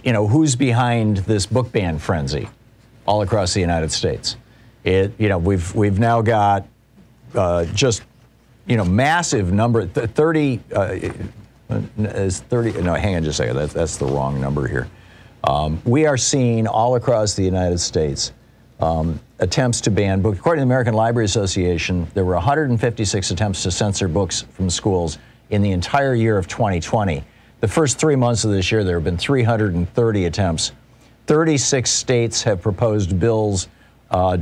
you know, who's behind this book ban frenzy all across the United States. You know, we've now got just, you know, massive number, 30, is 30, no, hang on just a second, that's the wrong number here. We are seeing all across the United States attempts to ban books. According to the American Library Association, there were 156 attempts to censor books from schools in the entire year of 2020. The first 3 months of this year, there have been 330 attempts. 36 states have proposed bills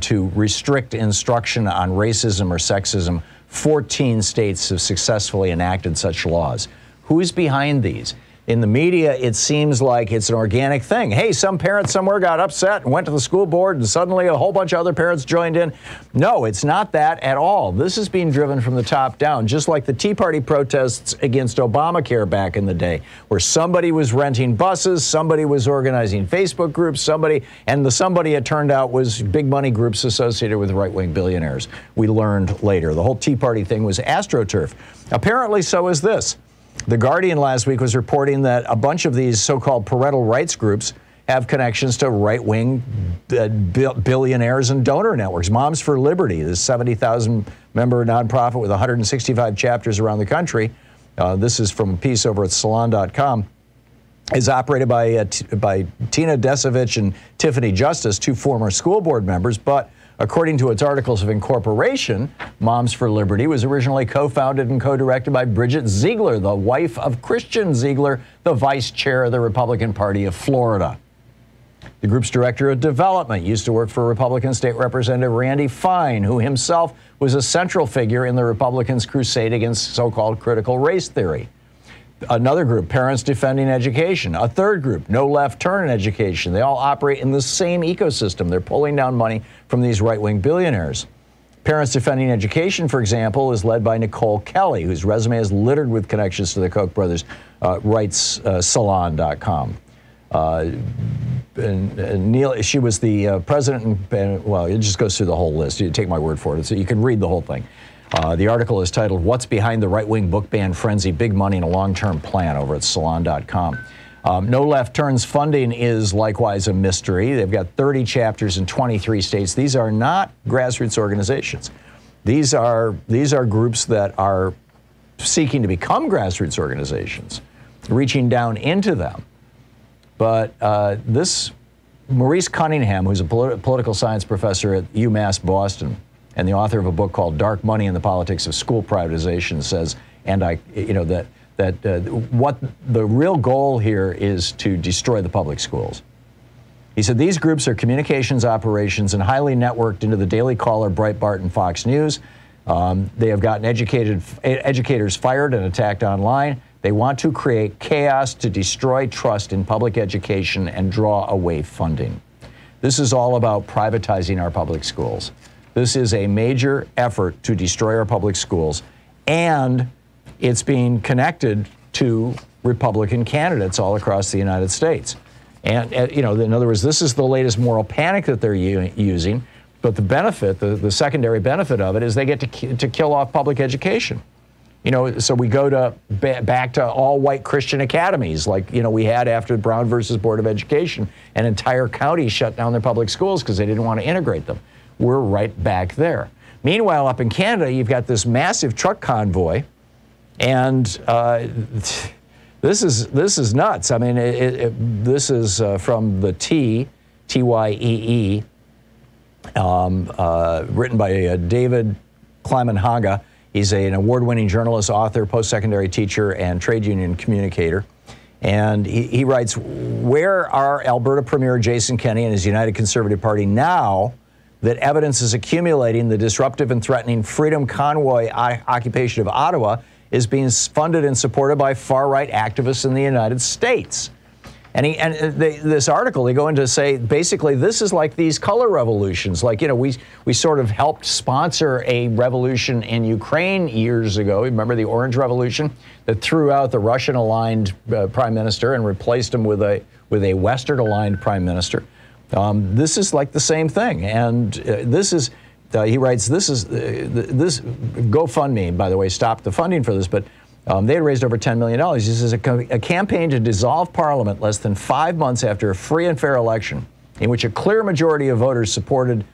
to restrict instruction on racism or sexism. 14 states have successfully enacted such laws. Who's behind these? In the media, it seems like it's an organic thing. Hey, some parents somewhere got upset and went to the school board, and suddenly a whole bunch of other parents joined in. No, it's not that at all. This is being driven from the top down, just like the Tea Party protests against Obamacare back in the day, where somebody was renting buses, somebody was organizing Facebook groups, and the somebody it turned out was big money groups associated with right-wing billionaires. We learned later. The whole Tea Party thing was AstroTurf. Apparently, so is this. The Guardian last week was reporting that a bunch of these so-called parental rights groups have connections to right-wing billionaires and donor networks. Moms for Liberty, this 70,000-member nonprofit with 165 chapters around the country, this is from a piece over at salon.com, is operated by Tina Desevich and Tiffany Justice, two former school board members, but according to its articles of incorporation, Moms for Liberty was originally co-founded and co-directed by Bridget Ziegler, the wife of Christian Ziegler, the vice chair of the Republican Party of Florida. The group's director of development used to work for Republican State Representative Randy Fine, who himself was a central figure in the Republicans' crusade against so-called critical race theory. Another group, Parents Defending Education. A third group, No Left Turn in Education. They all operate in the same ecosystem. They're pulling down money from these right-wing billionaires. Parents Defending Education, for example, is led by Nicole Kelly, whose resume is littered with connections to the Koch brothers, writes salon.com. Neil, she was the president, and well, it just goes through the whole list. You take my word for it. So you can read the whole thing. The article is titled, What's Behind the Right-Wing Book Ban Frenzy? Big Money and a Long-Term Plan, over at salon.com. No Left Turn's funding is likewise a mystery. They've got 30 chapters in 23 states. These are not grassroots organizations. These are groups that are seeking to become grassroots organizations, reaching down into them. But this Maurice Cunningham, who's a political science professor at UMass Boston, and the author of a book called Dark Money and the Politics of School Privatization, says, and what the real goal here is to destroy the public schools. He said these groups are communications operations and highly networked into the Daily Caller, Breitbart, and Fox News. They have gotten educators fired and attacked online. They want to create chaos to destroy trust in public education and draw away funding. This is all about privatizing our public schools. This is a major effort to destroy our public schools, and it's being connected to Republican candidates all across the United States. And you know, in other words, this is the latest moral panic that they're using, but the benefit, the secondary benefit of it is they get to kill off public education. You know, so we go to back to all-white Christian academies like, you know, we had after Brown versus Board of Education, and entire counties shut down their public schools because they didn't want to integrate them. We're right back there. Meanwhile, up in Canada, you've got this massive truck convoy, and this is nuts. I mean, this is from the Tyee, written by David Klimenhaga. He's an award-winning journalist, author, post-secondary teacher, and trade union communicator. And he writes, where are Alberta Premier Jason Kenney and his United Conservative Party now that evidence is accumulating the disruptive and threatening Freedom Convoy occupation of Ottawa is being funded and supported by far-right activists in the United States? And this article, they go into say, basically, this is like these color revolutions. Like, you know, we sort of helped sponsor a revolution in Ukraine years ago. Remember the Orange Revolution that threw out the Russian-aligned prime minister and replaced him with a Western-aligned prime minister. This is like the same thing. And this is, he writes, this GoFundMe, by the way, stopped the funding for this, but They had raised over $10 million. This is a campaign to dissolve Parliament less than 5 months after a free and fair election in which a clear majority of voters supported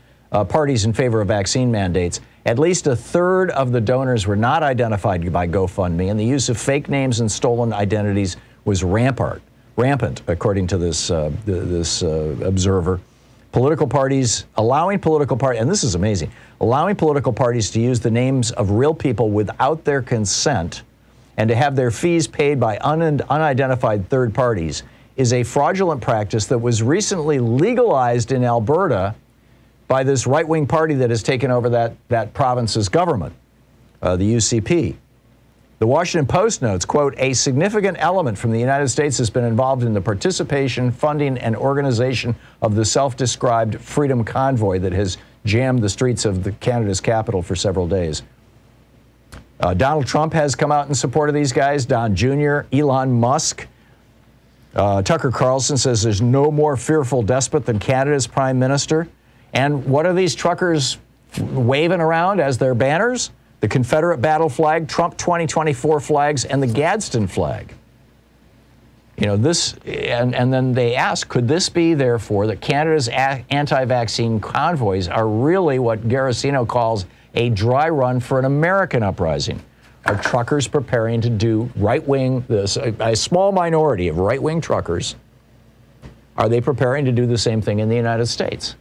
parties in favor of vaccine mandates. At least a third of the donors were not identified by GoFundMe, and the use of fake names and stolen identities was rampant, according to this observer. Political parties, and this is amazing, allowing political parties to use the names of real people without their consent and to have their fees paid by unidentified third parties is a fraudulent practice that was recently legalized in Alberta by this right-wing party that has taken over that province's government, the UCP. The Washington Post notes, quote, a significant element from the United States has been involved in the participation, funding, and organization of the self-described Freedom Convoy that has jammed the streets of Canada's capital for several days. Donald Trump has come out in support of these guys, Don Jr., Elon Musk. Tucker Carlson says there's no more fearful despot than Canada's prime minister. And what are these truckers waving around as their banners? The Confederate battle flag, Trump 2024 flags, and the Gadsden flag. You know, this, and then they ask, could this be, therefore, that Canada's anti-vaccine convoys are really what Garasino calls a dry run for an American uprising? Are truckers preparing to do right-wing, a small minority of right-wing truckers, are they preparing to do the same thing in the United States?